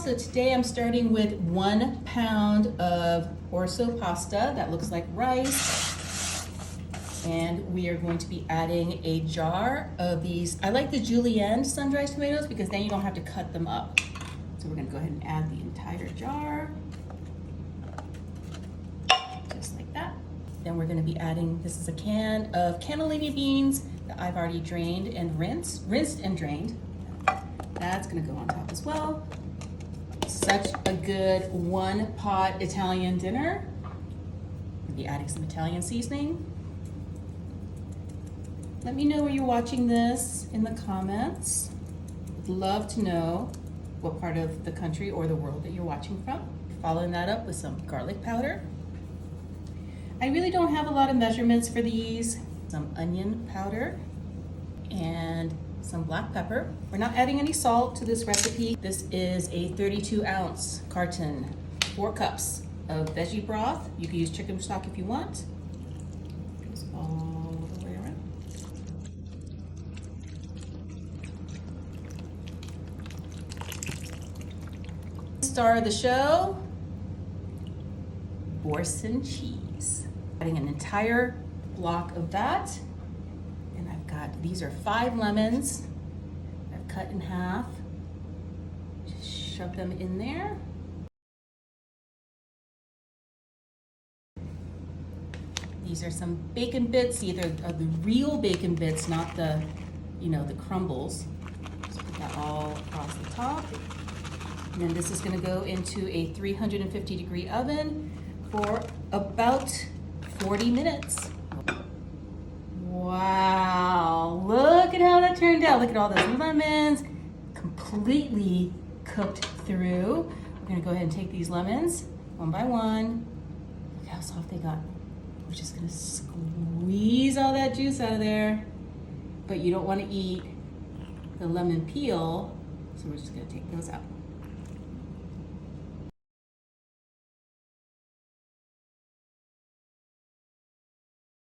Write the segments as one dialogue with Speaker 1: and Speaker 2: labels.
Speaker 1: So today I'm starting with 1 pound of Orzo pasta that looks like rice. And we are going to be adding a jar of these. I like the julienne sun-dried tomatoes because then you don't have to cut them up. So we're gonna go ahead and add the entire jar. Just like that. Then we're gonna be adding, this is a can of cannellini beans that I've already drained and rinsed and drained. That's gonna go on top as well. Such a good one-pot Italian dinner. We'll be adding some Italian seasoning. Let me know where you're watching this in the comments. I'd love to know what part of the country or the world that you're watching from. Following that up with some garlic powder. I really don't have a lot of measurements for these. Some onion powder and some black pepper. We're not adding any salt to this recipe. This is a 32-ounce carton, 4 cups of veggie broth. You can use chicken stock if you want. Goes all the way around. Star of the show, Boursin cheese. Adding an entire block of that. And I've got, these are 5 lemons I've cut in half. Just shove them in there. These are some bacon bits, either of the real bacon bits, not the, the crumbles. Just put that all across the top. And then this is gonna go into a 350-degree oven for about 40 minutes. Wow, look at how that turned out. Look at all those lemons, completely cooked through. We're gonna go ahead and take these lemons one by one. Look how soft they got. We're just gonna squeeze all that juice out of there, but you don't wanna eat the lemon peel, so we're just gonna take those out.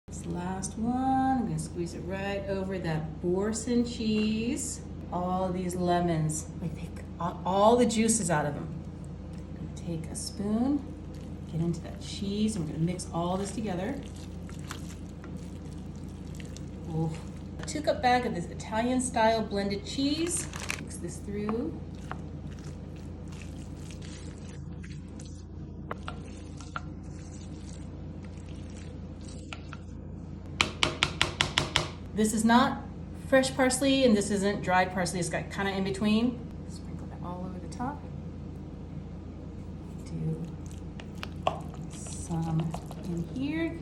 Speaker 1: This last one, I'm gonna squeeze it right over that Boursin cheese. All these lemons, like all the juices out of them. I'm gonna take a spoon, get into that cheese, and we're gonna mix all this together. Ooh. A 2-cup bag of this Italian style blended cheese. Mix this through. This is not fresh parsley and this isn't dried parsley. It's got kind of in between. Sprinkle that all over the top. Do some in here.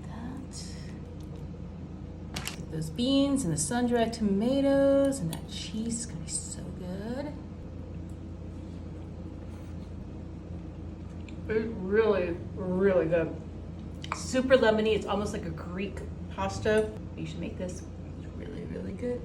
Speaker 1: That. Get those beans and the sun-dried tomatoes and that cheese is gonna be so good. It's really, really good. Super lemony. It's almost like a Greek pasta. You should make this. It's really, really good.